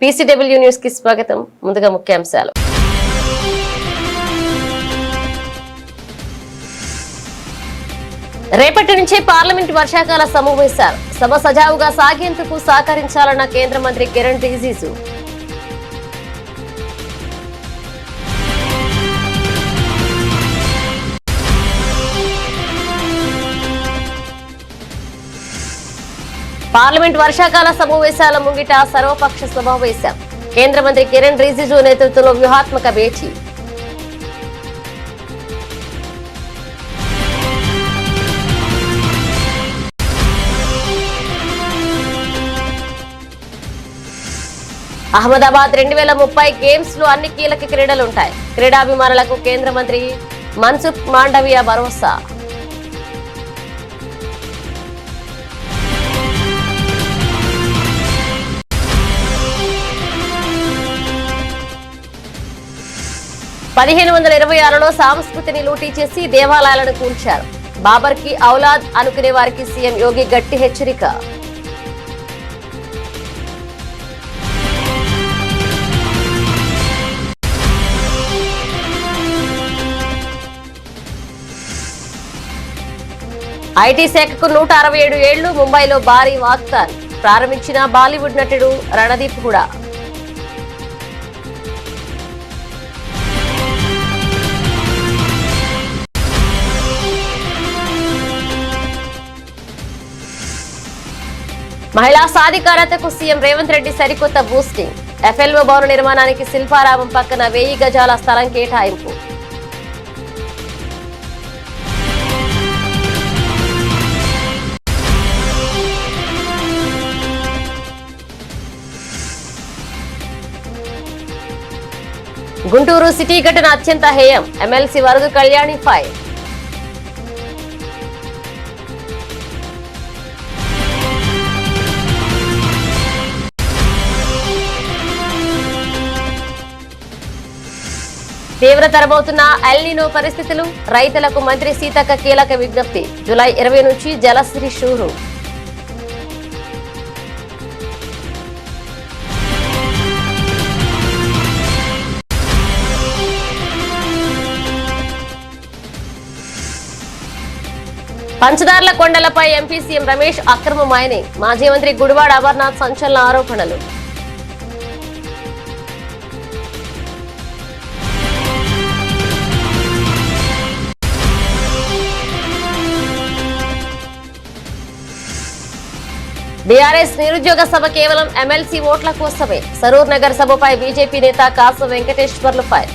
PCW news కి స్వాగతం. ముందుగా ముఖ్యాంశాలు. రేపటి నుంచి పార్లమెంట్ వర్షాకాల సమావేశాలు. సభ సజావుగా సాగేందుకు సహకరించాలన్న కేంద్ర మంత్రి కిరణ్ రిజిజు. పార్లమెంట్ వర్షాకాల సమావేశాల ముంగిట సర్వపక్ష సమావేశం. కేంద్ర మంత్రి కిరణ్ రిజిజు నేతృత్వంలో వ్యూహాత్మక భేటీ. అహ్మదాబాద్ 2030 గేమ్స్ లో అన్ని కీలక క్రీడలుంటాయి. క్రీడాభిమానులకు కేంద్ర మంత్రి మన్సుఖ్ మాండవియా భరోసా. లో సంస్కృతిని లూటీ చేసి దేవాలయాలను కూల్చారు. బాబర్ కి ఔలాద్ అనుకునే వారికి సీఎం యోగి గట్టి హెచ్చరిక. ఐటీ శాఖకు 167 ఏళ్లు. ముంబైలో భారీ వాక్థాన్ ప్రారంభించిన బాలీవుడ్ నటుడు రణదీప్ హుడా. మహిళా సాధికారతకు సీఎం రేవంత్ రెడ్డి సరికొత్త బూస్టింగ్. ఎఫ్ఎల్ఓ భవన నిర్మాణానికి శిల్పారామం పక్కన 1000 గజాల స్థలం కేటాయింపు. గుంటూరు సిటీ ఘటన అత్యంత హేయం. MLC Varadu Kalyani fire. తీవ్రతరమవుతున్న ఎల్నినో పరిస్థితులు. రైతులకు మంత్రి సీతక్క కీలక విజ్ఞప్తి. జూలై 20 నుంచి జలశ్రీ షూరు. పంచదార్ల కొండలపై ఎంపీ సీఎం రమేష్ అక్రమ మైనింగ్. మాజీ మంత్రి గుడివాడ అమర్నాథ్ సంచలన ఆరోపణలు. బీఆర్ఎస్ నిరుద్యోగ సభ కేవలం ఎమ్మెల్సీ ఓట్ల కోసమే. సరూర్ నగర్ సభపై బీజేపీ నేత కాసు వెంకటేశ్వర్లు ఫైర్.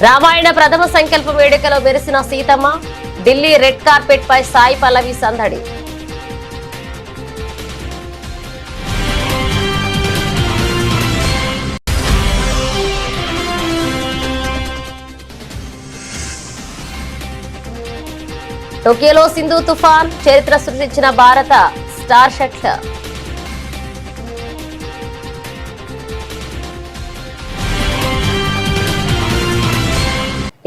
రామాయణ ప్రథమ సంకల్ప వేడుకలో మెరిసిన సీతమ్మ. ఢిల్లీ రెడ్ కార్పెట్ పై సాయి పల్లవి సందడి. టోక్యోలో సింధు తుఫాన్ చరిత్ర సృష్టించిన భారత స్టార్ షట్లర్.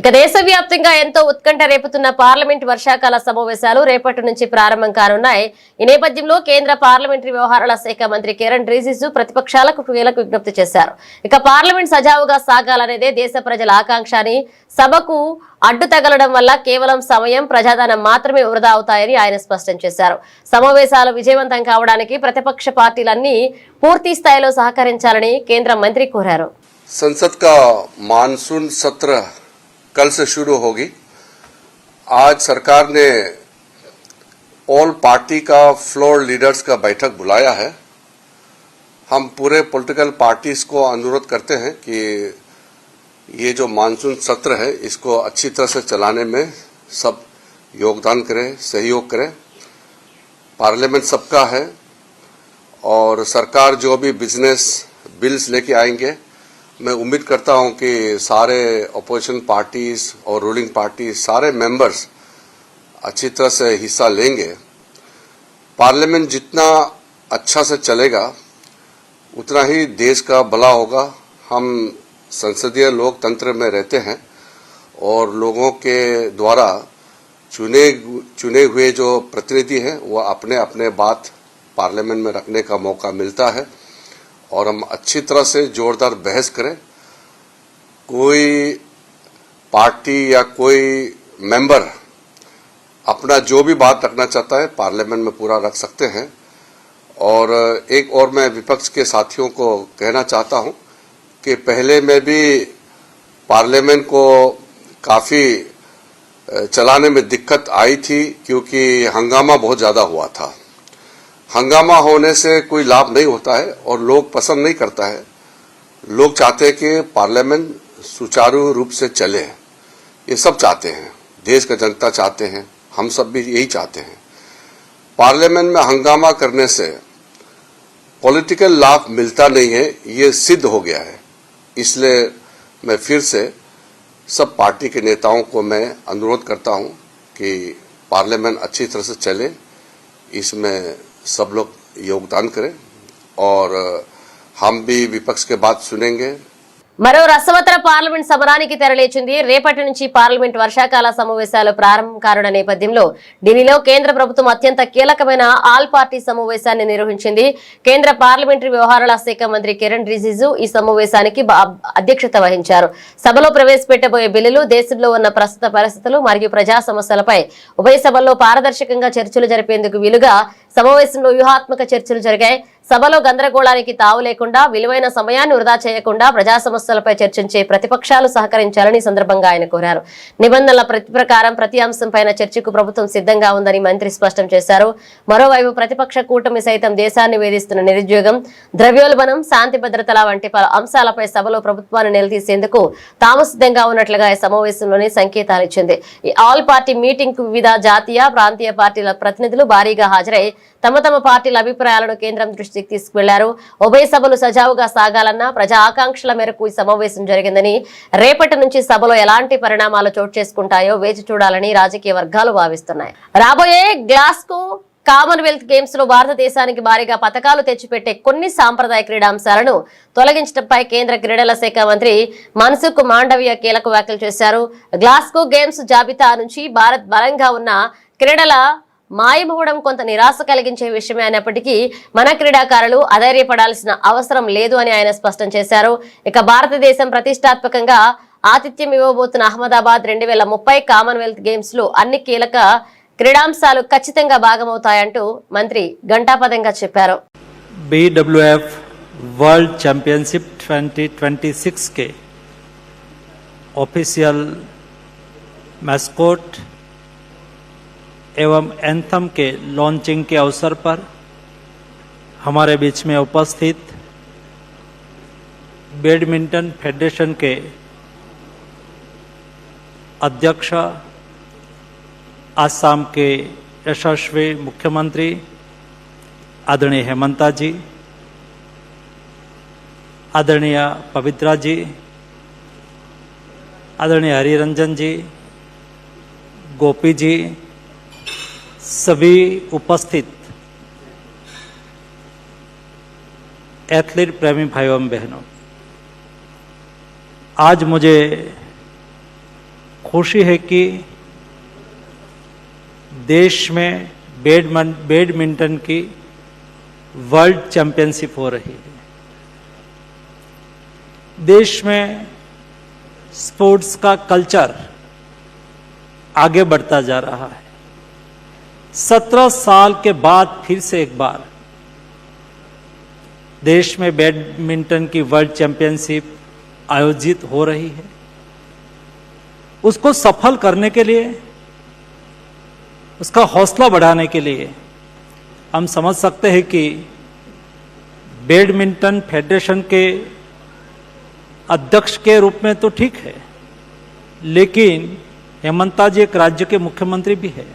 ఇక దేశవ్యాప్తంగా ఎంతో ఉత్కంఠ రేపుతున్న పార్లమెంట్ వర్షాకాల సమావేశాలు రేపటి నుంచి ప్రారంభం కానున్నాయి. ఈ నేపథ్యంలో కేంద్ర పార్లమెంటరీ వ్యవహారాల శాఖ మంత్రి కిరణ్ రిజిజు ప్రతిపక్షాలకు కీలక విజ్ఞప్తి చేశారు. ఇక పార్లమెంట్ సజావుగా సాగాలనేదే దేశ ప్రజల ఆకాంక్ష అని, సభకు అడ్డు తగలడం వల్ల కేవలం సమయం, ప్రజాధనం మాత్రమే వృధా అవుతాయని ఆయన స్పష్టం చేశారు. సమావేశాలు విజయవంతం కావడానికి ప్రతిపక్ష పార్టీలన్నీ పూర్తి స్థాయిలో సహకరించాలని కేంద్ర మంత్రి కోరారు. संसद का मानसून सत्र कल से शुरू होगी. आज सरकार ने ऑल पार्टी का फ्लोर लीडर्स का बैठक बुलाया है. हम पूरे पॉलिटिकल पार्टीज को अनुरोध करते हैं कि ये जो मानसून सत्र है इसको अच्छी तरह से चलाने में सब योगदान करें, सहयोग करें. पार्लियामेंट सबका है और सरकार जो भी बिजनेस बिल्स लेके आएंगे, मैं उम्मीद करता हूं कि सारे अपोजिशन पार्टीज और रूलिंग पार्टी सारे मेंबर्स अच्छी तरह से हिस्सा लेंगे. पार्लियामेंट जितना अच्छा से चलेगा उतना ही देश का भला होगा. हम संसदीय लोकतंत्र में रहते हैं और लोगों के द्वारा चुने हुए जो प्रतिनिधि हैं वो अपने अपने बात पार्लियामेंट में रखने का मौका मिलता है और हम अच्छी तरह से जोरदार बहस करें। कोई पार्टी या कोई मेंबर अपना जो भी बात रखना चाहता है पार्लियामेंट में पूरा रख सकते हैं। और एक और मैं विपक्ष के साथियों को कहना चाहता हूं कि पहले में भी पार्लियामेंट को काफी चलाने में दिक्कत आई थी क्योंकि हंगामा बहुत ज्यादा हुआ था। हंगामा होने से कोई लाभ नहीं होता है और लोग पसंद नहीं करता है। लोग चाहते हैं कि पार्लियामेंट सुचारू रूप से चले, ये सब चाहते हैं, देश का जनता चाहते हैं, हम सब भी यही चाहते हैं। पार्लियामेंट में हंगामा करने से पॉलिटिकल लाभ मिलता नहीं है, ये सिद्ध हो गया है। इसलिए मैं फिर से सब पार्टी के नेताओं को मैं अनुरोध करता हूं कि पार्लियामेंट अच्छी तरह से चले, इसमें सब लोग योगदान करें और हम भी विपक्ष के बात सुनेंगे। మరో రసవత్తర పార్లమెంట్ సమరానికి తెరలేచింది. రేపటి నుంచి పార్లమెంట్ వర్షాకాల సమావేశాలు ప్రారంభం కానున్న నేపథ్యంలో ఢిల్లీలో కేంద్ర ప్రభుత్వం అత్యంత కీలకమైన ఆల్ పార్టీ సమావేశాన్ని నిర్వహించింది. కేంద్ర పార్లమెంటరీ వ్యవహారాల శాఖ మంత్రి కిరణ్ రిజిజు ఈ సమావేశానికి అధ్యక్షత వహించారు. సభలో ప్రవేశపెట్టబోయే బిల్లులు, దేశంలో ఉన్న ప్రస్తుత పరిస్థితులు మరియు ప్రజా సమస్యలపై ఉభయ సభల్లో పారదర్శకంగా చర్చలు జరిపేందుకు వీలుగా సమావేశంలో వ్యూహాత్మక చర్చలు జరిగాయి. సభలో గందరగోళానికి తావు లేకుండా, విలువైన సమయాన్ని వృధా చేయకుండా ప్రజా సమస్యలపై చర్చించే ప్రతిపక్షాలు సహకరించాలని సందర్భంగా ఆయన కోరారు. నిబంధనల ప్రకారం ప్రతి అంశంపైన చర్చకు ప్రభుత్వం సిద్ధంగా ఉందని మంత్రి స్పష్టం చేశారు. మరోవైపు ప్రతిపక్ష కూటమి సైతం దేశాన్ని వేధిస్తున్న నిరుద్యోగం, ద్రవ్యోల్బణం, శాంతి భద్రతల వంటి పలు అంశాలపై సభలో ప్రభుత్వాన్ని నిలదీసేందుకు తాము సిద్ధంగా ఉన్నట్లుగా ఈ సమావేశంలోనే సంకేతాలిచ్చింది. ఈ ఆల్ పార్టీ మీటింగ్ కు వివిధ జాతీయ, ప్రాంతీయ పార్టీల ప్రతినిధులు భారీగా హాజరై తమ తమ పార్టీల అభిప్రాయాలను కేంద్రం దృష్టికి తీసుకువెళ్లారు. ఉభయ సభలు సజావుగా సాగాలన్న ప్రజా ఆకాంక్షల మేరకు ఈ సమావేశం జరిగిందని, రేపటి నుంచి సభలో ఎలాంటి పరిణామాలు చోటు చేసుకుంటాయో వేచి చూడాలని రాజకీయ వర్గాలు భావిస్తున్నాయి. రాబోయే గ్లాస్గో కామన్వెల్త్ గేమ్స్ లో భారతదేశానికి భారీగా పతకాలు తెచ్చిపెట్టే కొన్ని సాంప్రదాయ క్రీడాంశాలను తొలగించడంపై కేంద్ర క్రీడల శాఖ మంత్రి మన్సుఖ్ మాండవీయ కీలక వ్యాఖ్యలు చేశారు. గ్లాస్గో గేమ్స్ జాబితా నుంచి భారత్ బలంగా ఉన్న క్రీడల మాయమవడం కొంత నిరాశ కలిగించే విషయమే అయినప్పటికీ మన క్రీడాకారులు అధైర్యపడాల్సిన అవసరం లేదు అని ఆయన స్పష్టం చేశారు. ఇక భారతదేశం ప్రతిష్టాత్మకంగా ఆతిథ్యం ఇవ్వబోతున్న అహ్మదాబాద్ 2030 కామన్వెల్త్ గేమ్స్ లో అన్ని కీలక క్రీడాంశాలు ఖచ్చితంగా భాగమవుతాయంటూ మంత్రి ఘంటాపథంగా చెప్పారు. BWF వరల్డ్ ఛాంపియన్షిప్ 2026 के ऑफिशियल मैस्कोट एवं एंथम के लॉन्चिंग के अवसर पर हमारे बीच में उपस्थित बैडमिंटन फेडरेशन के अध्यक्ष, आसाम के यशस्वी मुख्यमंत्री आदरणीय हेमंता जी, आदरणीय पवित्रा जी, आदरणीय हरिरंजन जी, गोपी जी, सभी उपस्थित एथलीट प्रेमी भाइयों एवं बहनों, आज मुझे खुशी है कि देश में बैडमिंटन की वर्ल्ड चैंपियनशिप हो रही है। देश में स्पोर्ट्स का कल्चर आगे बढ़ता जा रहा है। 17 साल के बाद फिर से एक बार देश में बैडमिंटन की वर्ल्ड चैंपियनशिप आयोजित हो रही है। उसको सफल करने के लिए, उसका हौसला बढ़ाने के लिए हम समझ सकते हैं कि बैडमिंटन फेडरेशन के अध्यक्ष के रूप में तो ठीक है, लेकिन हेमंता जी एक राज्य के मुख्यमंत्री भी है।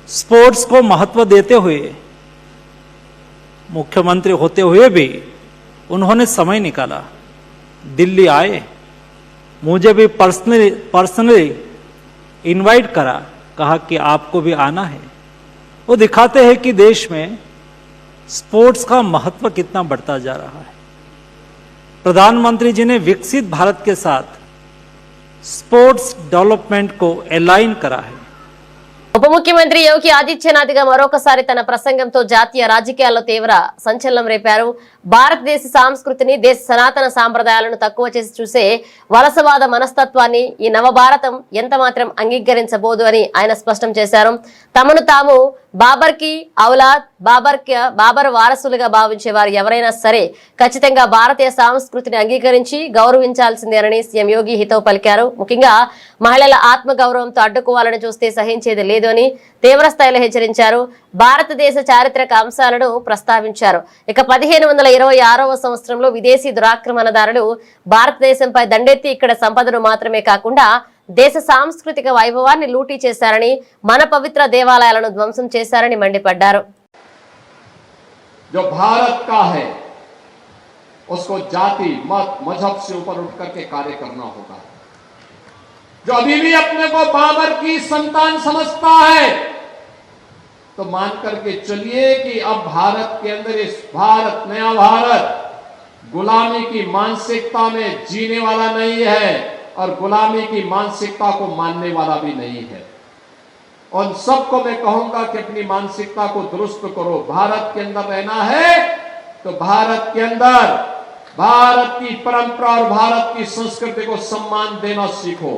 स्पोर्ट्स को महत्व देते हुए, मुख्यमंत्री होते हुए भी उन्होंने समय निकाला, दिल्ली आए, मुझे भी पर्सनली इनवाइट करा, कहा कि आपको भी आना है। वो दिखाते हैं कि देश में स्पोर्ट्स का महत्व कितना बढ़ता जा रहा है। प्रधानमंत्री जी ने विकसित भारत के साथ स्पोर्ट्स डेवलपमेंट को अलाइन करा है। ఉప ముఖ్యమంత్రి యోగి ఆదిత్యనాథ్ గా మరొకసారి తన ప్రసంగంతో జాతీయ రాజకీయాల్లో తీవ్ర సంచలనం రేపారు. భారతదేశ సంస్కృతిని, దేశ సనాతన సాంప్రదాయాలను తక్కువ చేసి చూసే వలసవాద మనస్తత్వాన్ని ఈ నవభారతం ఎంత మాత్రం అంగీకరించబోదు అని ఆయన స్పష్టం చేశారు. తమను తాము బాబర్ కి ఔలాద్, బాబర్ వారసులుగా భావించే వారు ఎవరైనా సరే ఖచ్చితంగా భారతీయ సంస్కృతిని అంగీకరించి గౌరవించాల్సిందేనని సీఎం యోగి హితవు పలికారు. ముఖ్యంగా మహిళల ఆత్మగౌరవంతో అడ్డుకోవాలని చూస్తే సహించేది లేదు అని తీవ్ర స్థాయిలో హెచ్చరించారు. భారతదేశ చారిత్రక అంశాలను ప్రస్తావించారు. ఇక 1526వ సంవత్సరంలో విదేశీ దురాక్రమణదారులు భారతదేశంపై దండెత్తి ఇక్కడ సంపదను మాత్రమే కాకుండా దేశ సాంస్కృతిక వైభవాన్ని లూటీ చేశారని, మన పవిత్ర దేవాలయాలను ధ్వంసం చేశారని మండిపడ్డారు. जो भारत का है उसको जाति मत मजहब से ऊपर उठ करके कार्य करना होगा. जो अभी भी अपने को बाबर की संतान समझता है तो मान करके चलिए कि अब भारत के अंदर इस भारत, नया भारत गुलामी की मानसिकता में जीने वाला नहीं है और गुलामी की मानसिकता को मानने वाला भी नहीं है. उन सबको मैं कहूंगा कि अपनी मानसिकता को दुरुस्त करो. भारत के अंदर रहना है तो भारत के अंदर भारत की परंपरा और भारत की संस्कृति को सम्मान देना सीखो.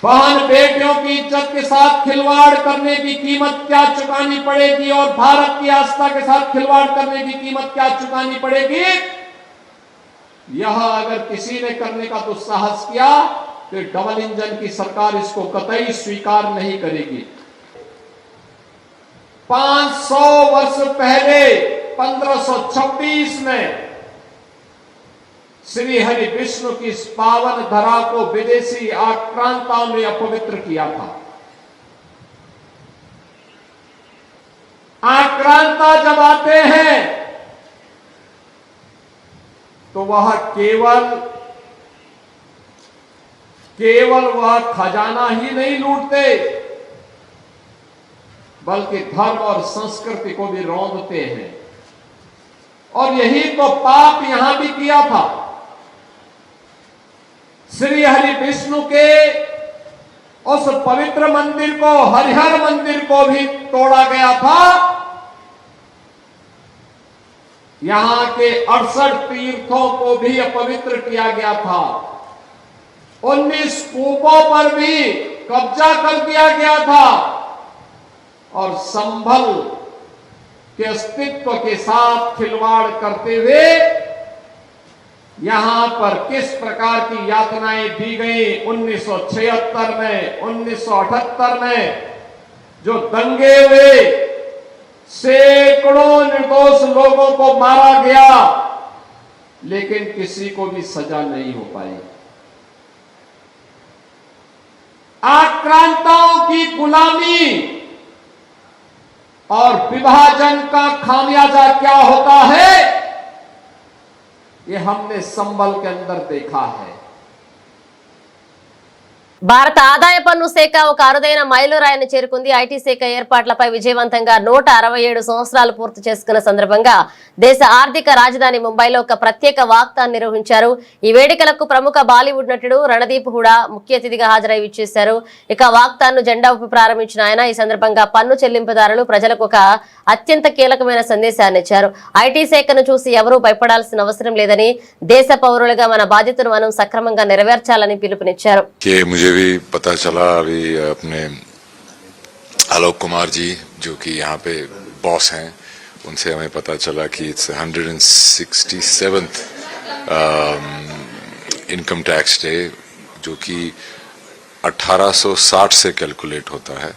बहन बेटियों की इज्जत के साथ खिलवाड़ करने की कीमत क्या चुकानी पड़ेगी और भारत की आस्था के साथ खिलवाड़ करने की कीमत क्या चुकानी पड़ेगी, यह अगर किसी ने करने का दुस्साहस किया तो डबल इंजन की सरकार इसको कतई स्वीकार नहीं करेगी. 500 वर्ष पहले 1526 में श्री हरि विष्णु की इस पावन धरा को विदेशी आक्रांताओं ने अपवित्र किया था. आक्रांता जब आते हैं तो वह केवल वह खजाना ही नहीं लूटते बल्कि धर्म और संस्कृति को भी रौंदते हैं. और यही तो पाप यहां भी किया था. श्री हरि विष्णु के उस पवित्र मंदिर को, हरिहर मंदिर को भी तोड़ा गया था. यहां के 68 तीर्थों को भी अपवित्र किया गया था. 19 कूपों पर भी कब्जा कर दिया गया था और संभल के अस्तित्व के साथ खिलवाड़ करते हुए यहां पर किस प्रकार की यातनाएं दी गई. 1976 में, 1978 में जो दंगे हुए, सैकड़ों निर्दोष लोगों को मारा गया लेकिन किसी को भी सजा नहीं हो पाई. आक्रांताओं की गुलामी और विभाजन का खामियाजा क्या होता है ये हमने संभल के अंदर देखा है. భారత ఆదాయ పన్ను శాఖ ఒక అరుదైన మైలురాయిని చేరుకుంది. ఐటీ శాఖ ఏర్పాట్లపై విజయవంతంగా 167 సంవత్సరాలు పూర్తి చేసుకున్న సందర్భంగా దేశ ఆర్థిక రాజధాని ముంబైలో ఒక ప్రత్యేక వాక్థాన్ నిర్వహించారు. ఈ వేడుకలకు ప్రముఖ బాలీవుడ్ నటుడు రణదీప్ హుడా ముఖ్య అతిథిగా హాజరై విచ్చేశారు. ఇక వాక్థాన్ ను జెండా ఊపి ప్రారంభించిన ఆయన ఈ సందర్భంగా పన్ను చెల్లింపుదారులు ప్రజలకు ఒక అత్యంత కీలకమైన సందేశాన్ని ఇచ్చారు. ఐటీ శాఖను చూసి ఎవరూ భయపడాల్సిన అవసరం లేదని, దేశ పౌరులుగా మన బాధ్యతను మనం సక్రమంగా నెరవేర్చాలని పిలుపునిచ్చారు. भी पता चला अभी अपने आलोक कुमार जी जो कि यहाँ पे बॉस हैं, उनसे हमें पता चला कि it's 167th income tax day जो कि 1860 से कैलकुलेट होता है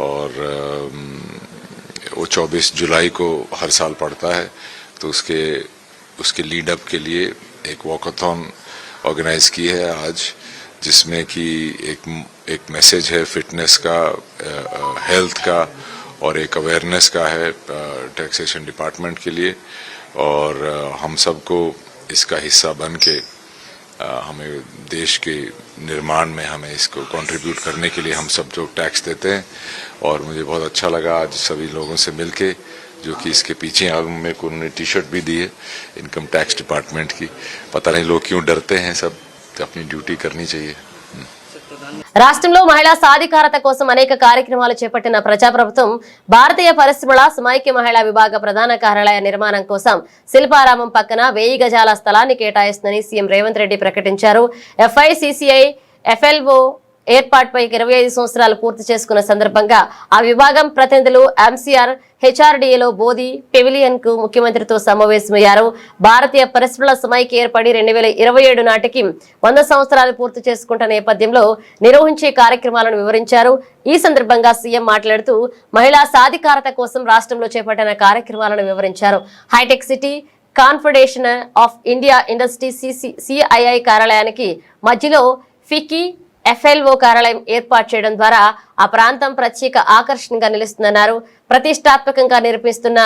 और वो 24 जुलाई को हर साल पड़ता है. तो उसके लीड अप के लिए एक वॉकथॉन ऑर्गेनाइज की है आज, जिसमें कि एक मैसेज है फिटनेस का, हेल्थ का और एक अवेयरनेस का है टैक्सेशन डिपार्टमेंट के लिए. और हम सबको इसका हिस्सा बन के हमें देश के निर्माण में हमें इसको कंट्रीब्यूट करने के लिए हम सब जो टैक्स देते हैं. और मुझे बहुत अच्छा लगा आज सभी लोगों से मिलके जो कि इसके पीछे मेरे को उन्होंने टी शर्ट भी दी है इनकम टैक्स डिपार्टमेंट की। पता नहीं लोग क्यों डरते हैं, सब तो अपनी ड्यूटी करनी चाहिए। రాష్ట్రంలో మహిళా సాధికారత కోసం అనేక కార్యక్రమాలు చేపట్టిన ప్రజాప్రభుత్వం భారతీయ పరిశ్రమల సమైక్య మహిళా విభాగ ప్రధాన కార్యాలయ నిర్మాణం కోసం శిల్పారామం పక్కన 1000 గజాల స్థలాన్ని కేటాయిస్తుందని సీఎం రేవంత్ రెడ్డి ప్రకటించారు. FICCI FLO ఏర్పాటుపై 25 సంవత్సరాలు పూర్తి చేసుకున్న సందర్భంగా ఆ విభాగం ప్రతినిధులు MCR HRDAలో బోధి పెవిలియన్ కు ముఖ్యమంత్రితో సమావేశమయ్యారు. భారతీయ పరిశ్రమల సమైక్య ఏర్పడి 2027 నాటికి 100 సంవత్సరాలు పూర్తి చేసుకుంటున్న నేపథ్యంలో నిర్వహించే కార్యక్రమాలను వివరించారు. ఈ సందర్భంగా సీఎం మాట్లాడుతూ మహిళా సాధికారత కోసం రాష్ట్రంలో చేపట్టిన కార్యక్రమాలను వివరించారు. హైటెక్ City Confederation of India Industry CII కార్యాలయానికి మధ్యలో ఫికీ FLO కార్యాలయం ఏర్పాటు చేయడం ద్వారా ఆ ప్రాంతం ప్రత్యేక ఆకర్షణగా నిలుస్తుందన్నారు. ప్రతిష్టాత్మకంగా నిర్మిస్తున్న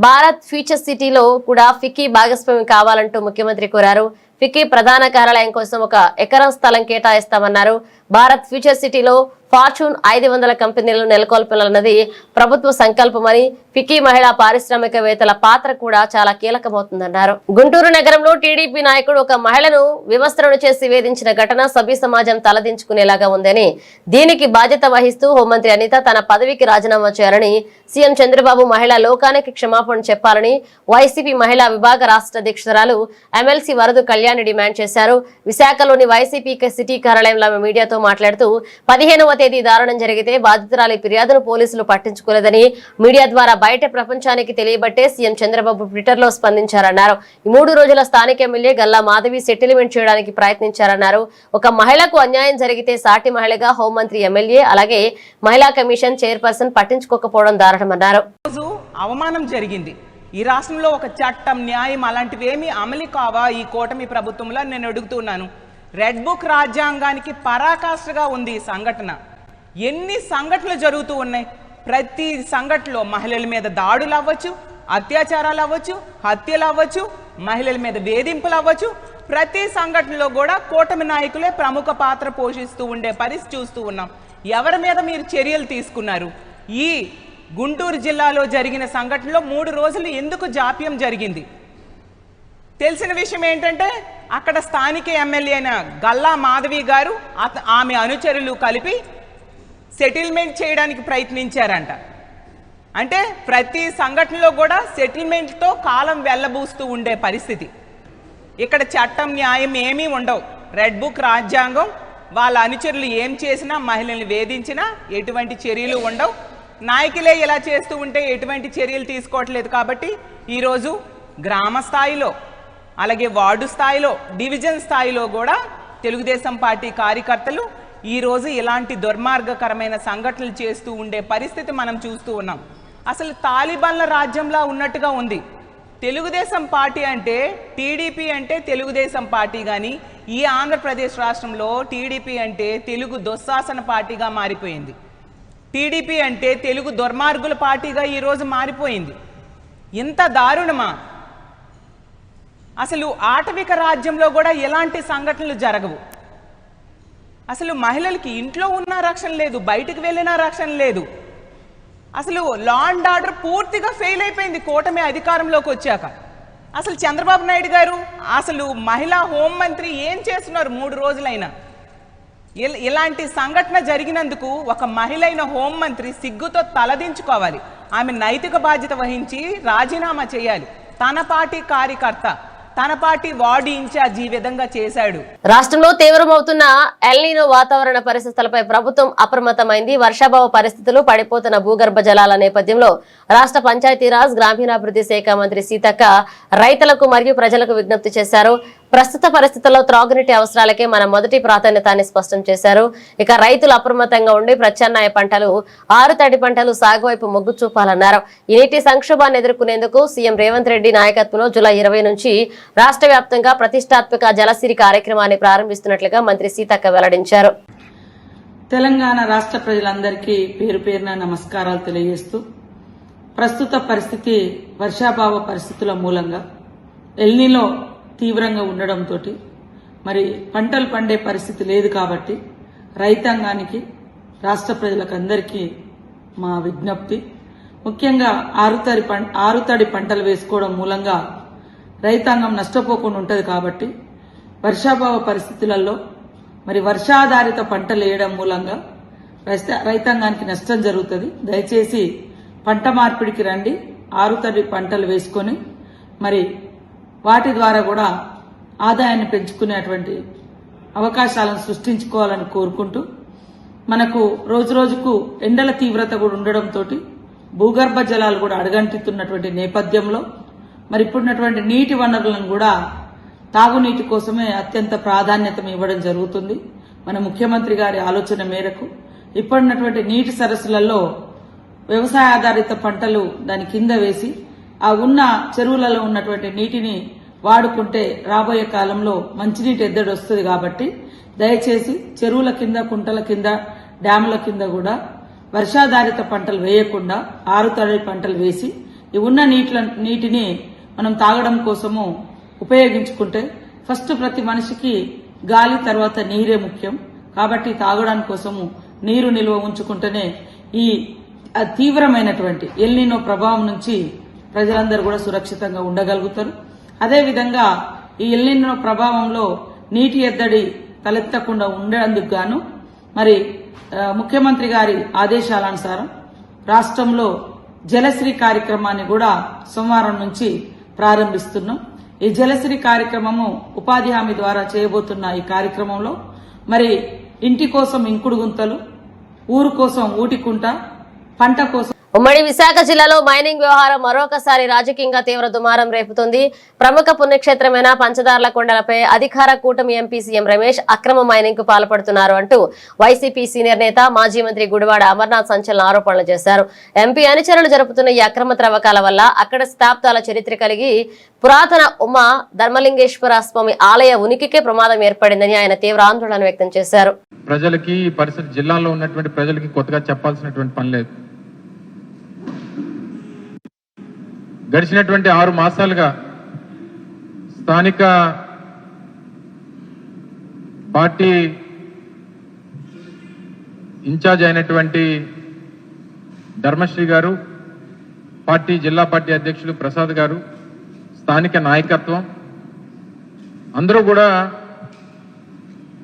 భారత్ ఫ్యూచర్ సిటీలో కూడా ఫికీ భాగస్వామ్యం కావాలంటూ ముఖ్యమంత్రి కోరారు. ఫికీ ప్రధాన కార్యాలయం కోసం 1 ఎకరం స్థలం కేటాయిస్తామన్నారు. భారత్ ఫ్యూచర్ సిటీలో ఫార్చ్యూన్ 500 కంపెనీలను నెలకొల్పాలన్నది ప్రభుత్వ సంకల్పమని, ఫికీ మహిళా పారిశ్రామికవేత్తల పాత్ర కూడా చాలా కీలకమవుతుందన్నారు. గుంటూరు నగరంలో టీడీపీ నాయకుడు ఒక మహిళను వివస్త్రను చేసి వేధించిన ఘటన సభ్య సమాజం తలదించుకునేలాగా ఉందని, దీనికి బాధ్యత వహిస్తూ హోంమంత్రి అనిత తన పదవికి రాజీనామా చేయాలని, సీఎం చంద్రబాబు మహిళా లోకానికి క్షమాపణ చెప్పాలని వైసీపీ మహిళా విభాగ రాష్ట్ర అధ్యక్షురాలు ఎమ్మెల్సీ వరదు కళ్యాణి డిమాండ్ చేశారు. విశాఖలోని వైసీపీ సిటీ కార్యాలయంలో ఆమె మీడియాతో మాట్లాడుతూ 15వ తేదీ దారుణం జరిగితే బాధితురాలి ఫిర్యాదును పోలీసులు పట్టించుకోలేదని, మీడియా ద్వారా బయట ప్రపంచానికి తెలియబట్టే సీఎం చంద్రబాబు ట్విట్టర్ లో స్పందించారన్నారు. ఈ 3 రోజుల స్థానిక ఎమ్మెల్యే గల్లా మాధవి సెటిల్మెంట్ చేయడానికి ప్రయత్నించారన్నారు. ఒక మహిళకు అన్యాయం జరిగితే సాటి మహిళగా హోంమంత్రి, ఎమ్మెల్యే అలాగే మహిళా కమిషన్ చైర్పర్సన్ పట్టించుకోకపోవడం దారుణమన్నారు. అవమానం జరిగింది. ఈ రాష్ట్రంలో ఒక చట్టం, న్యాయం అలాంటివి ఏమీ అమలు కావా ఈ కూటమి ప్రభుత్వంలో నేను అడుగుతున్నాను. రెడ్ బుక్ రాజ్యాంగానికి పరాకాష్ఠగా ఉంది ఈ సంఘటన. ఎన్ని సంఘటనలు జరుగుతూ ఉన్నాయి. ప్రతి సంఘటనలో మహిళల మీద దాడులు అవ్వచ్చు, అత్యాచారాలు అవ్వచ్చు, హత్యలు అవ్వచ్చు, మహిళల మీద వేధింపులు అవ్వచ్చు. ప్రతి సంఘటనలో కూడా కూటమి నాయకులే ప్రముఖ పాత్ర పోషిస్తూ ఉండే పరిస్థితి చూస్తూ ఉన్నాం. ఎవరి మీద మీరు చర్యలు తీసుకున్నారు? ఈ గుంటూరు జిల్లాలో జరిగిన సంఘటనలో 3 రోజులు ఎందుకు జాప్యం జరిగింది? తెలిసిన విషయం ఏంటంటే అక్కడ స్థానిక ఎమ్మెల్యే అయిన గల్లా మాధవి గారు ఆమె అనుచరులు కలిపి సెటిల్మెంట్ చేయడానికి ప్రయత్నించారంట. అంటే ప్రతి సంఘటనలో కూడా సెటిల్మెంట్తో కాలం వెల్లబూస్తూ ఉండే పరిస్థితి. ఇక్కడ చట్టం, న్యాయం ఏమీ ఉండవు. రెడ్ బుక్ రాజ్యాంగం, వాళ్ళ అనుచరులు ఏం చేసినా, మహిళల్ని వేధించినా ఎటువంటి చర్యలు ఉండవు. నాయకులే ఇలా చేస్తూ ఉంటే ఎటువంటి చర్యలు తీసుకోవట్లేదు. కాబట్టి ఈరోజు గ్రామ స్థాయిలో, అలాగే వార్డు స్థాయిలో, డివిజన్ స్థాయిలో కూడా తెలుగుదేశం పార్టీ కార్యకర్తలు ఈరోజు ఇలాంటి దుర్మార్గకరమైన సంఘటనలు చేస్తూ ఉండే పరిస్థితి మనం చూస్తూ ఉన్నాం. అసలు తాలిబాన్ల రాజ్యంలా ఉన్నట్టుగా ఉంది. తెలుగుదేశం పార్టీ అంటే, టీడీపీ అంటే తెలుగుదేశం పార్టీ, కానీ ఈ ఆంధ్రప్రదేశ్ రాష్ట్రంలో టీడీపీ అంటే తెలుగు దుశ్శాసన పార్టీగా మారిపోయింది. టీడీపీ అంటే తెలుగు దుర్మార్గుల పార్టీగా ఈరోజు మారిపోయింది. ఇంత దారుణమా? అసలు ఆటవిక రాజ్యంలో కూడా ఎలాంటి సంఘటనలు జరగవు. అసలు మహిళలకి ఇంట్లో ఉన్న రక్షణ లేదు, బయటకు వెళ్ళిన రక్షణ లేదు. అసలు లా అండ్ ఆర్డర్ పూర్తిగా ఫెయిల్ అయిపోయింది కూటమి అధికారంలోకి వచ్చాక. అసలు చంద్రబాబు నాయుడు గారు, అసలు మహిళా హోంమంత్రి ఏం చేస్తున్నారు 3 రోజులైనా? ఇలాంటి సంఘటన జరిగినందుకు ఒక మహిళైన హోంమంత్రి సిగ్గుతో తలదించుకోవాలి. ఆమె నైతిక బాధ్యత వహించి రాజీనామా చేయాలి. తన పార్టీ కార్యకర్త, తన పార్టీ వార్డు ఇన్ఛార్జ్ ఈ విధంగా చేశాడు. రాష్ట్రంలో తీవ్రమవుతున్న ఎల్నినో వాతావరణ పరిస్థితులపై ప్రభుత్వం అప్రమత్తమైంది. వర్షాభావ పరిస్థితులు, పడిపోతున్న భూగర్భ జలాల నేపథ్యంలో రాష్ట్ర పంచాయతీరాజ్ గ్రామీణాభివృద్ధి శాఖ మంత్రి సీతక్క రైతులకు మరియు ప్రజలకు విజ్ఞప్తి చేశారు. ప్రస్తుత పరిస్థితుల్లో త్రాగునీటి అవసరాలకే మన మొదటి ప్రాధాన్యత అని స్పష్టం చేశారు. ఇక రైతులు అప్రమత్తంగా ఉండి ప్రత్యామ్నాయ పంటలు, ఆరుతడి పంటలు సాగు వైపు మొగ్గు చూపాలన్నారు. ఈ నీటి సంక్షోభాన్ని ఎదుర్కొనేందుకు సీఎం రేవంత్ రెడ్డి నాయకత్వంలో జూలై 20 నుంచి రాష్ట్ర వ్యాప్తంగా ప్రతిష్టాత్మక జలసిరి కార్యక్రమాన్ని ప్రారంభిస్తున్నట్లుగా మంత్రి సీతక్క వెల్లడించారు. తెలంగాణ రాష్ట్ర ప్రజలందరికీ పేరు పేరున నమస్కారాలు తెలియజేస్తూ, ప్రస్తుత పరిస్థితి వర్షాభావ పరిస్థితుల మూలంగా ఎల్నినో తీవ్రంగా ఉండడంతో మరి పంటలు పండే పరిస్థితి లేదు. కాబట్టి రైతాంగానికి, రాష్ట్ర ప్రజలకు అందరికీ మా విజ్ఞప్తి, ముఖ్యంగా ఆరుతడి పంటలు వేసుకోవడం మూలంగా రైతాంగం నష్టపోకుండా ఉంటది కాబట్టి వర్షాభావ పరిస్థితులలో మరి వర్షాధారిత పంటలు వేయడం మూలంగా రైతాంగానికి నష్టం జరుగుతుంది. దయచేసి పంట మార్పిడికి రండి, ఆరుతడి పంటలు వేసుకొని మరి వాటి ద్వారా కూడా ఆదాయాన్ని పెంచుకునేటువంటి అవకాశాలను సృష్టించుకోవాలని కోరుకుంటూ, మనకు రోజు రోజుకు ఎండల తీవ్రత కూడా ఉండడంతో భూగర్భ జలాలు కూడా అడుగంటుతున్నటువంటి నేపథ్యంలో మరి ఇప్పుడున్నటువంటి నీటి వనరులను కూడా తాగునీటి కోసమే అత్యంత ప్రాధాన్యత ఇవ్వడం జరుగుతుంది. మన ముఖ్యమంత్రి గారి ఆలోచన మేరకు ఇప్పుడున్నటువంటి నీటి సరస్సులలో వ్యవసాయ ఆధారిత పంటలు దాని కింద వేసి ఆ ఉన్న చెరువులలో ఉన్నటువంటి నీటిని వాడుకుంటే రాబోయే కాలంలో మంచినీటి ఎద్దడి వస్తుంది. కాబట్టి దయచేసి చెరువుల కింద, కుంటల కింద, డ్యాముల కింద కూడా వర్షాధారిత పంటలు వేయకుండా ఆరుతడి పంటలు వేసి ఈ ఉన్న నీటిని మనం తాగడం కోసము ఉపయోగించుకుంటే ఫస్ట్ ప్రతి మనిషికి గాలి తర్వాత నీరే ముఖ్యం. కాబట్టి తాగడానికి కోసము నీరు నిల్వ ఉంచుకుంటేనే ఈ తీవ్రమైనటువంటి ఎల్నినో ప్రభావం నుంచి ప్రజలందరూ కూడా సురక్షితంగా ఉండగలుగుతారు. అదేవిధంగా ఈ ఎల్నినో ప్రభావంలో నీటి ఎద్దడి తలెత్తకుండా ఉండేందుకు గాను మరి ముఖ్యమంత్రి గారి ఆదేశాలనుసారం రాష్ట్రంలో జలశ్రీ కార్యక్రమాన్ని కూడా సోమవారం నుంచి ప్రారంభిస్తున్నాం. ఈ జలశ్రీ కార్యక్రమము ఉపాధి హామీ ద్వారా చేయబోతున్న ఈ కార్యక్రమంలో మరి ఇంటి కోసం ఇంకుడు గుంతలు, ఊరు కోసం ఊటికుంట, పంట కోసం. ఉమ్మడి విశాఖ జిల్లాలో మైనింగ్ వ్యవహారం మరొకసారి రాజకీయంగా తీవ్ర దుమారం రేపుతుంది. ప్రముఖ పుణ్యక్షేత్రమైన పంచదార్ల కొండలపై అధికార కూటమి ఎంపీ సీఎం రమేష్ అక్రమ మైనింగ్ కు పాల్పడుతున్నారు అంటూ వైసీపీ సీనియర్ నేత మాజీ మంత్రి గుడివాడ అమర్నాథ్ సంచలన ఆరోపణలు చేశారు. ఎంపీ అనుచరులు జరుపుతున్న ఈ అక్రమ త్రవ్వకాల వల్ల అక్కడ శతాబ్దాల చరిత్ర కలిగి పురాతన ఉమా ధర్మలింగేశ్వర స్వామి ఆలయ ఉనికికే ప్రమాదం ఏర్పడిందని ఆయన తీవ్ర ఆందోళన వ్యక్తం చేశారు. ప్రజలకి పరిస్థితి జిల్లాలో ఉన్నటువంటి ప్రజలకి కొత్తగా చెప్పాల్సినటువంటి పని లేదు. గడిచినటువంటి 6 మాసాలుగా స్థానిక పార్టీ ఇన్ఛార్జ్ అయినటువంటి ధర్మశ్రీ గారు, పార్టీ జిల్లా పార్టీ అధ్యక్షులు ప్రసాద్ గారు, స్థానిక నాయకత్వం అందరూ కూడా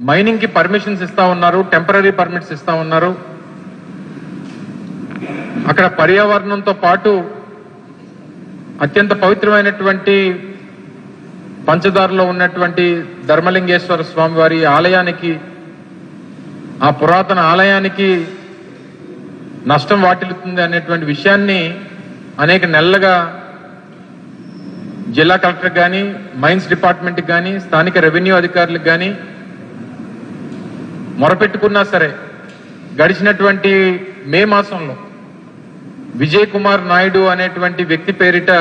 మైనింగ్ కి పర్మిషన్స్ ఇస్తా ఉన్నారు, టెంపరరీ పర్మిట్స్ ఇస్తా ఉన్నారు. అక్కడ పర్యావరణంతో పాటు అత్యంత పవిత్రమైనటువంటి పంచదారలో ఉన్నటువంటి ధర్మలింగేశ్వర స్వామి వారి ఆలయానికి, ఆ పురాతన ఆలయానికి నష్టం వాటిల్లుతుంది అనేటువంటి విషయాన్ని అనేక నెలలుగా జిల్లా కలెక్టర్ కానీ, మైన్స్ డిపార్ట్మెంట్కి కానీ, స్థానిక రెవెన్యూ అధికారులకు కానీ మొరపెట్టుకున్నా సరే గడిచినటువంటి మే మాసంలో విజయ్ కుమార్ నాయుడు అనేటువంటి వ్యక్తి పేరిట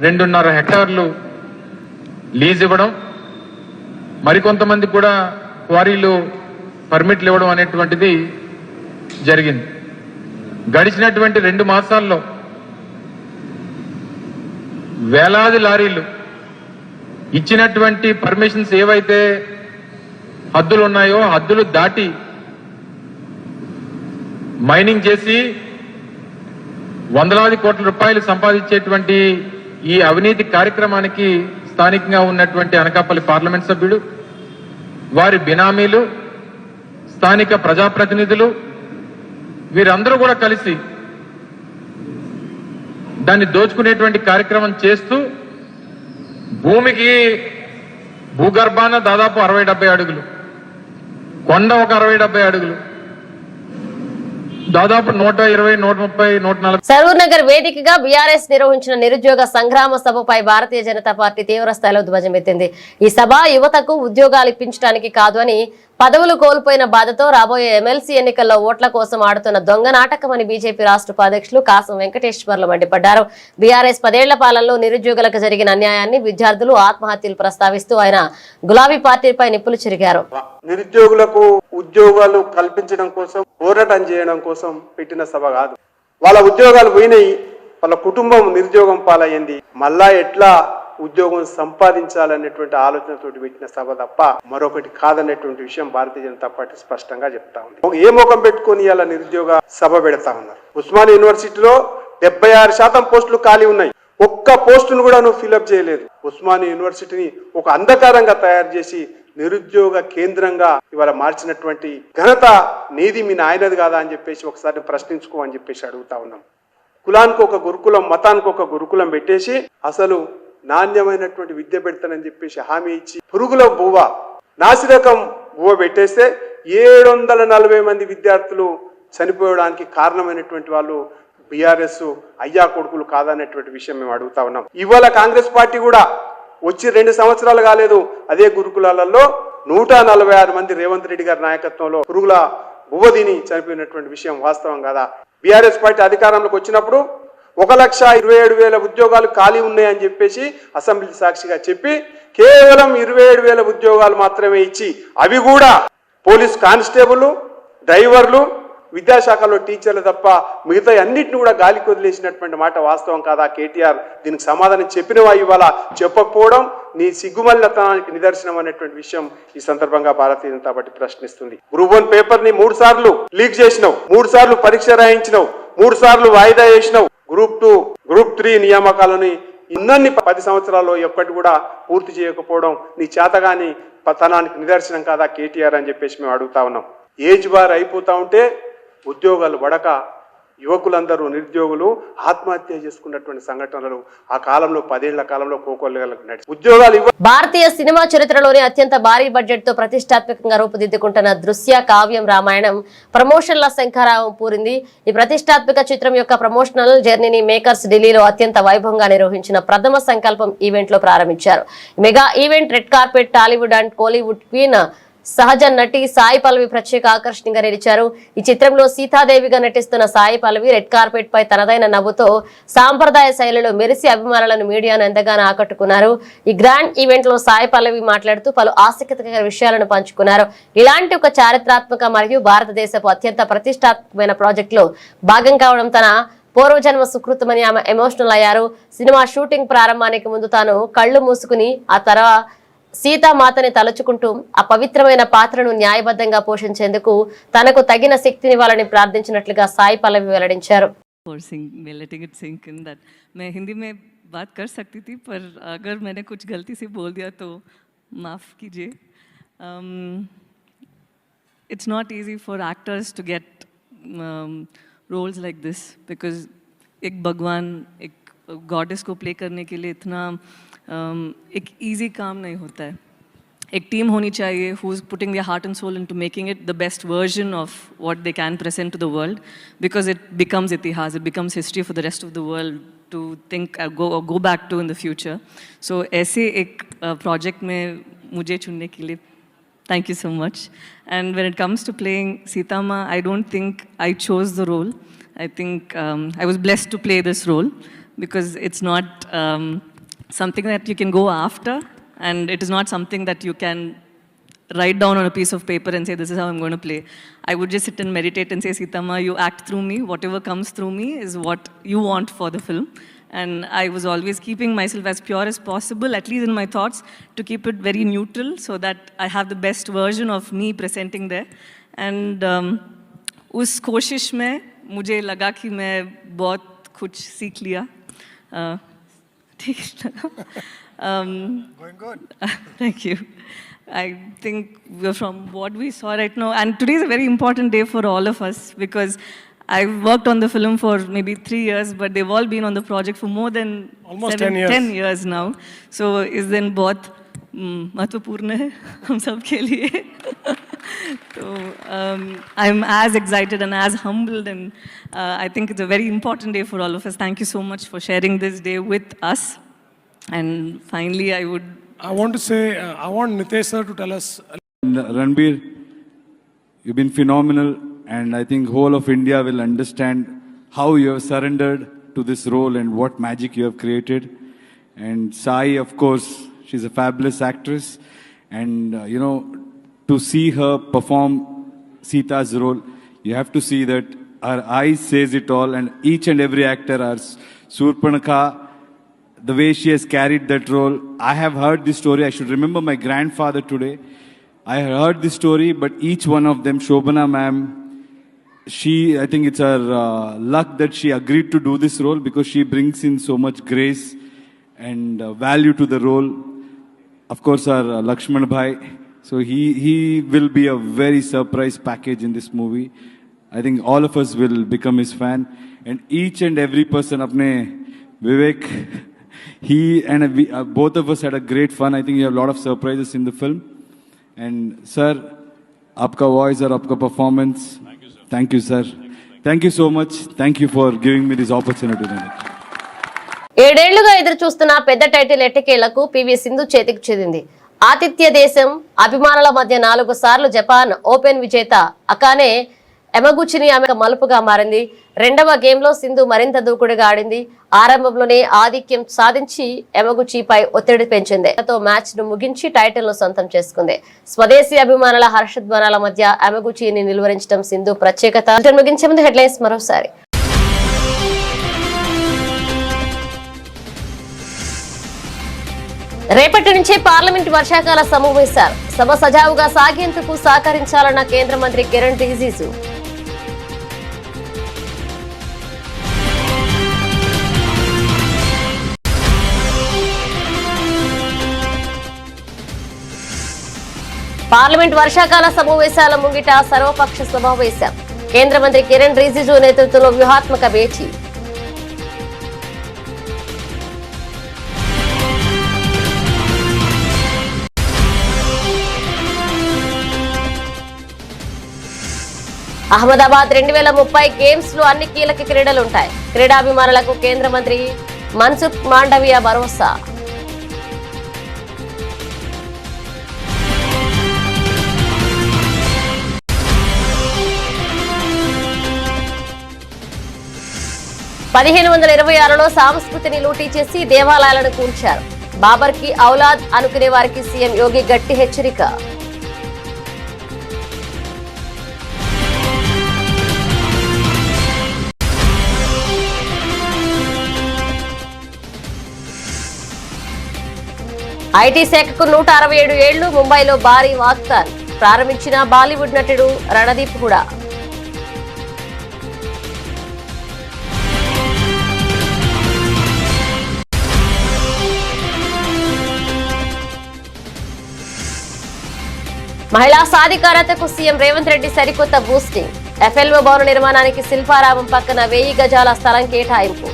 2.5 హెక్టార్లు లీజ్ ఇవ్వడం, మరికొంతమంది కూడా క్వారీలు పర్మిట్లు ఇవ్వడం అనేటువంటిది జరిగింది. గడిచినటువంటి 2 మాసాల్లో వేలాది లారీలు ఇచ్చినటువంటి పర్మిషన్స్ ఏవైతే హద్దులు ఉన్నాయో హద్దులు దాటి మైనింగ్ చేసి వందలాది కోట్ల రూపాయలు సంపాదించేటువంటి ఈ అవినీతి కార్యక్రమానికి స్థానికంగా ఉన్నటువంటి అనకాపల్లి పార్లమెంట్ సభ్యుడు, వారి బినామీలు, స్థానిక ప్రజాప్రతినిధులు వీరందరూ కూడా కలిసి దాన్ని దోచుకునేటువంటి కార్యక్రమం చేస్తూ భూమికి భూగర్భాన దాదాపు 60-70 అడుగులు, కొండ ఒక 60-70 అడుగులు, దాదాపు 120, 130, 140. సరూర్ నగర్ వేదికగా బీఆర్ఎస్ నిర్వహించిన నిరుద్యోగ సంగ్రామ సభపై భారతీయ జనతా పార్టీ తీవ్ర స్థాయిలో ధ్వజమెత్తింది. ఈ సభ యువతకు ఉద్యోగాలు ఇప్పించడానికి కాదు అని, పదవులు కోల్పోయిన బాధతో రాబోయే ఎమ్మెల్సీ ఎన్నికల్లో ఓట్ల కోసం ఆడుతున్న దొంగ నాటకమని బీజేపీ రాష్ట్ర ఉపాధ్యక్షులు కాసం వెంకటేశ్వర్లు మండిపడ్డారు. బీఆర్ఎస్ 10 ఏళ్ల పాలనలో నిరుద్యోగులకు జరిగిన అన్యాయాన్ని, విద్యార్థులు ఆత్మహత్యలు ప్రస్తావిస్తూ ఆయన గులాబీ పార్టీపై నిప్పులు చెరిగారు. నిరుద్యోగులకు ఉద్యోగాలు కల్పించడం కోసం, పోరాటం చేయడం కోసం పెట్టిన సభ కాదు. వాళ్ళ ఉద్యోగాలు పోయినాయి, వాళ్ళ కుటుంబం నిరుద్యోగం పాలయ్యింది, మళ్ళా ఎట్లా ఉద్యోగం సంపాదించాలనేటువంటి ఆలోచనతోటి పెట్టిన సభ తప్ప మరొకటి కాదనేటువంటి విషయం భారతీయ జనతా పార్టీ స్పష్టంగా చెప్తా ఉంది. ఏ ముఖం పెట్టుకుని ఇలా నిరుద్యోగ సభ పెడతా ఉన్నారు? ఉస్మానియా యూనివర్సిటీలో 76% పోస్టులు ఖాళీ ఉన్నాయి. ఒక్క పోస్టును కూడా నువ్వు ఫిలప్ చేయలేదు. ఉస్మానియా యూనివర్సిటీని ఒక అంధకారంగా తయారు చేసి నిరుద్యోగ కేంద్రంగా ఇవాళ మార్చినటువంటి ఘనత నీది మీ నాయనది కాదా అని చెప్పేసి ఒకసారి ప్రశ్నించుకో అని చెప్పేసి అడుగుతా ఉన్నాం. కులానికి ఒక గురుకులం, మతానికి ఒక గురుకులం పెట్టేసి అసలు నాణ్యమైనటువంటి విద్య పెడతానని చెప్పేసి హామీ ఇచ్చి పురుగుల బువ్వ, నాసిరకం బువ్వ పెట్టేస్తే 740 మంది విద్యార్థులు చనిపోవడానికి కారణమైనటువంటి వాళ్ళు బీఆర్ఎస్ అయ్యా కొడుకులు కాదనేటువంటి విషయం మేము అడుగుతా ఉన్నాం. ఇవాళ కాంగ్రెస్ పార్టీ కూడా వచ్చి 2 సంవత్సరాలు కాలేదు, అదే గురుకులాలలో 146 మంది రేవంత్ రెడ్డి గారి నాయకత్వంలో పురుగుల బువ్వదిని చనిపోయినటువంటి విషయం వాస్తవం కదా. బీఆర్ఎస్ పార్టీ అధికారంలోకి వచ్చినప్పుడు 1,27,000 ఉద్యోగాలు ఖాళీ ఉన్నాయని చెప్పేసి అసెంబ్లీ సాక్షిగా చెప్పి కేవలం 27,000 ఉద్యోగాలు మాత్రమే ఇచ్చి, అవి కూడా పోలీస్ కానిస్టేబుల్, డ్రైవర్లు, విద్యాశాఖలో టీచర్లు తప్ప మిగతా అన్నింటిని కూడా గాలికి వదిలేసినటువంటి మాట వాస్తవం కాదా? కేటీఆర్ దీనికి సమాధానం చెప్పినవా? ఇవాళ చెప్పకపోవడం నీ సిగ్గుమల్లతనానికి నిదర్శనం అనేటువంటి విషయం ఈ సందర్భంగా Bharatiya Janata party ప్రశ్నిస్తుంది. Group 1 paper ని 3 సార్లు లీక్ చేసినావు, 3 సార్లు పరీక్ష రాయించినావు, 3 సార్లు వాయిదా వేసినావు. గ్రూప్ 2, గ్రూప్ 3 నియామకాలని ఇన్ని 10 సంవత్సరాల్లో ఎప్పటి కూడా పూర్తి చేయకపోవడం నీ చేతగాని తనానికి నిదర్శనం కాదా కేటీఆర్ అని చెప్పేసి మేము అడుగుతా ఉన్నాం. ఏజ్ బార్ అయిపోతా ఉంటే ఉద్యోగాలు పడక యువకులందరూ నిరుద్యోగులు ఆత్మహత్య చేసుకున్నటువంటి సంఘటనలు ఆ కాలంలో 10 ఏళ్ల కాలంలో కోకొల్లలకు నడిచి ఉద్యోగాలు భారతీయ సినిమా చరిత్రలోనే అత్యంత భారీ బడ్జెట్ తో ప్రతిష్టాత్మకంగా రూపుదిద్దుకుంటున్న దృశ్య కావ్యం రామాయణం ప్రమోషన్ల శంఖారావం పూరింది. ఈ ప్రతిష్టాత్మక చిత్రం యొక్క ప్రమోషనల్ జర్నీని మేకర్స్ ఢిల్లీలో అత్యంత వైభవంగా నిర్వహించిన ప్రథమ సంకల్పం ఈవెంట్ లో ప్రారంభించారు. Mega event red carpet Tollywood and Kollywood queen సహజ నటి సాయి పల్లవి ప్రత్యేక ఆకర్షణగా నిలిచారు. ఈ చిత్రంలో సీతాదేవిగా నటిస్తున్న సాయి పల్లవి రెడ్ కార్పెట్ పై తనదైన నవ్వుతో సాంప్రదాయ శైలిలో మెరిసి అభిమానులను, మీడియాను ఎంతగానో ఆకట్టుకున్నారు. ఈ గ్రాండ్ ఈవెంట్ లో సాయి పల్లవి మాట్లాడుతూ పలు ఆసక్తికర విషయాలను పంచుకున్నారు. ఇలాంటి ఒక చారిత్రాత్మక మరియు భారతదేశపు అత్యంత ప్రతిష్టాత్మకమైన ప్రాజెక్ట్ లో భాగం కావడం తన పూర్వజన్మ సుకృతమని ఆమె ఎమోషనల్ అయ్యారు. సినిమా షూటింగ్ ప్రారంభానికి ముందు తాను కళ్ళు మూసుకుని ఆ తర్వాత సీతామాతని తలుచుకుంటూ ఆ పవిత్రమైన పాత్రను న్యాయబద్ధంగా పోషించేందుకు తనకు తగిన శక్తినివ్వాలని ప్రార్థించినట్లుగా సాయి పల్లవి వెల్లడించారు. मैं हिंदी में बात कर सकती थी, पर अगर मैंने कुछ गलती से बोल दिया तो माफ़ कीजिए. It's not easy for actors to get roles like this because एक भगवान, एक गॉडेस को प्ले करने के लिए इतना एक इजी काम नहीं होता है. एक टीम होनी चाहिए who is putting their heart and soul into making it the best version of what they can present to the world, because it becomes itihas, it becomes history for the rest of the world to think go back to in the future. So ऐसे एक project में मुझे चुनने के लिए thank you so much. And when it comes to playing Sita Ma, I don't think I chose the role. I think I was blessed to play this role because it's not something that you can go after, and it is not something that you can write down on a piece of paper and say, this is how I'm going to play. I would just sit and meditate and say, Sita Ma, you act through me. Whatever comes through me is what you want for the film. And I was always keeping myself as pure as possible, at least in my thoughts, to keep it very neutral so that I have the best version of me presenting there. And उस कोशिश में मुझे लगा कि मैं बहुत कुछ सीख लिया. ठीक लगा. Going good. Thank you. I think from what we saw right now, and today is a very important day for all of us because I've worked on the film for maybe 3 years, but they've all been on the project for more than almost 10 years now. So is then बहुत महत्वपूर्ण है हम सब के लिए. So I'm as excited and as humbled, and I think it's a very important day for all of us. Thank you so much for sharing this day with us. And finally, I want to say, I want Nitesh sir to tell us. Ranbir, you've been phenomenal, and I think whole of India will understand how you have surrendered to this role and what magic you have created. And Sai, of course, she's a fabulous actress, and to see her perform Sita's role, you have to see that her eyes says it all, and each and every actor, our Surpanakha, the way she has carried that role. I have heard this story. I should remember my grandfather today. I heard this story, but each one of them, Shobana ma'am, I think it's her luck that she agreed to do this role, because she brings in so much grace and value to the role. Of course, our Lakshman Bhai. So he will be a very surprise package in this movie. I think all of us will become his fan. And each and every person, apne Vivek, he and we, both of us had a great fun. I think you have a lot of surprises in the film. And sir, aapka voice or aapka performance. Thank you, sir. Thank you so much. Thank you for giving me this opportunity. 7 ఏళ్లుగా ఎదురు చూస్తున్న పెద్ద title ఎట్టకేలకు PV Sindhu చేతికి చెందింది. ఆతిథ్య దేశం అభిమానుల మధ్య 4 సార్లు జపాన్ ఓపెన్ విజేత అకానే ఎమగుచిని ఆమె మలుపుగా మారింది. రెండవ గేమ్లో సింధు మరింత దూకుడుగా ఆడింది. ఆరంభంలోనే ఆధిక్యం సాధించి ఎమగుచిపై ఒత్తిడి పెంచింది. మ్యాచ్ ను ముగించి టైటిల్ ను సొంతం చేసుకుంది. స్వదేశీ అభిమానుల హర్షధ్వానాల మధ్య ఎమగుచిని నిలువరించడం సింధు ప్రత్యేకత. ముగించే ముందు హెడ్లైన్స్ మరోసారి. రేపటి నుంచే పార్లమెంట్ వర్షాకాల సమావేశాలు. సభ సజావుగా సాగేందుకు సహకరించాలన్న కేంద్ర మంత్రి కిరణ్ రిజిజు. పార్లమెంట్ వర్షాకాల సమావేశాల ముంగిట సర్వపక్ష సమావేశం. కేంద్ర మంత్రి కిరణ్ రిజిజు నేతృత్వంలో వ్యూహాత్మక భేటీ. అహ్మదాబాద్ 2030 గేమ్స్ లో అన్ని కీలక క్రీడలుంటాయి. క్రీడాభిమానులకు కేంద్ర మంత్రి మన్సుఖ్ మాండవియా భరోసా. లో సంస్కృతిని లూటీ చేసి దేవాలయాలను కూల్చారు. బాబర్ కి ఔలాద్ అనుకునే వారికి సీఎం యోగి గట్టి హెచ్చరిక. ఐటీ శాఖకు 167 ఏళ్లు. ముంబైలో భారీ వాక్థాన్ ప్రారంభించిన బాలీవుడ్ నటుడు రణదీప్ హుడా. మహిళా సాధికారతకు సీఎం రేవంత్ రెడ్డి సరికొత్త బూస్టింగ్. ఎఫ్ఎల్ఓ భవన నిర్మాణానికి శిల్పారామం పక్కన 1000 గజాల స్థలం కేటాయింపు.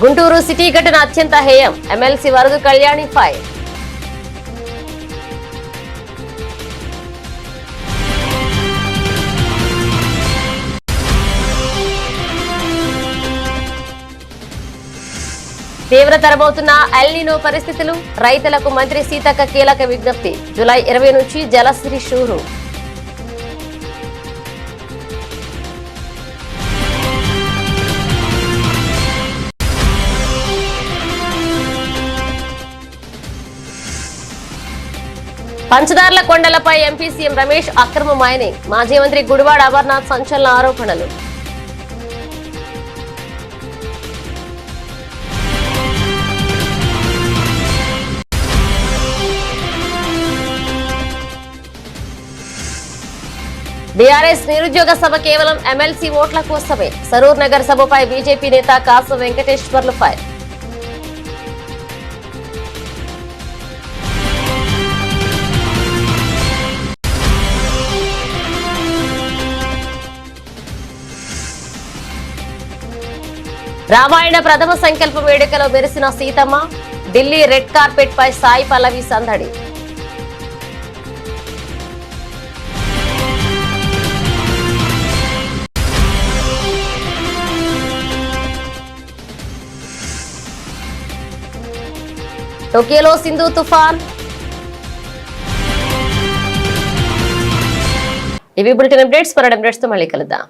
గుంటూరు సిటీ ఘటన అత్యంత హేయం. MLC Varadu Kalyani fire. తీవ్రతరమవుతున్న ఎల్నినో పరిస్థితులు. రైతులకు మంత్రి సీతక్క కీలక విజ్ఞప్తి. జూలై 20 నుంచి జలసిరి షూరు. పంచదార్ల కొండలపై ఎంపీ సీఎం రమేష్ అక్రమ మైనింగ్. మాజీ మంత్రి గుడివాడ అమర్నాథ్ సంచలన ఆరోపణలు. బీఆర్ఎస్ నిరుద్యోగ సభ కేవలం ఎమ్మెల్సీ ఓట్ల కోసమే. సరూర్ నగర్ సభపై బీజేపీ నేత కాసు వెంకటేశ్వర్లు ఫైర్. రామాయణ ప్రథమ సంకల్ప వేడుకలో మెరిసిన సీతమ్మ. ఢిల్లీ రెడ్ కార్పెట్ పై సాయి పల్లవి సందడి. టోక్యోలో సింధు తుఫాన్. ఇవి బులెటిన్ అప్డేట్స్. మరో అప్డేట్స్ తో మళ్ళీ కలుద్దాం.